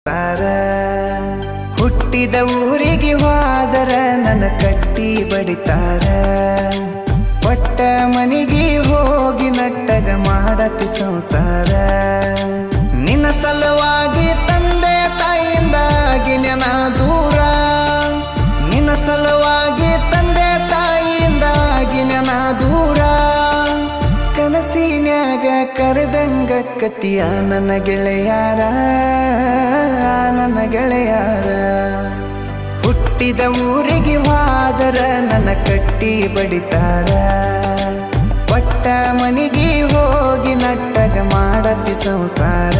ತಾರ ಹುಟ್ಟಿದ ಊರಿಗೆ ಹೋದರ ನನ್ನ ಕಟ್ಟಿ ಬಡಿತಾರ ಒಟ್ಟ ಮನಿಗೆ ಹೋಗಿ ನಟ್ಟಗ ಮಾಡತಿ ಸಂಸಾರ ನಿನ್ನ ಸಲುವಾಗಿ ತಂದೆ ತಾಯಿಯಿಂದಾಗಿ ನೆನ ದೂರ ನಿನ್ನ ಸಲುವಾಗಿ ತಂದೆ ತಾಯಿಯಿಂದಾಗಿ ನೆನ ದೂರ ಕನಸಿನ್ಯಾಗ ಕರೆದಂಗ ಕತಿಯ ನನ್ನ ಗೆಳೆಯಾರ ನನ್ನ ಗೆಳೆಯಾರ ಹುಟ್ಟಿದ ಊರಿಗೆ ಹೋದರ ನನ್ನ ಕಟ್ಟಿ ಬಡಿತಾರ ಒಟ್ಟ ಮನಿಗೆ ಹೋಗಿ ನಟ್ಟಗ ಮಾಡತಿ ಸಂಸಾರ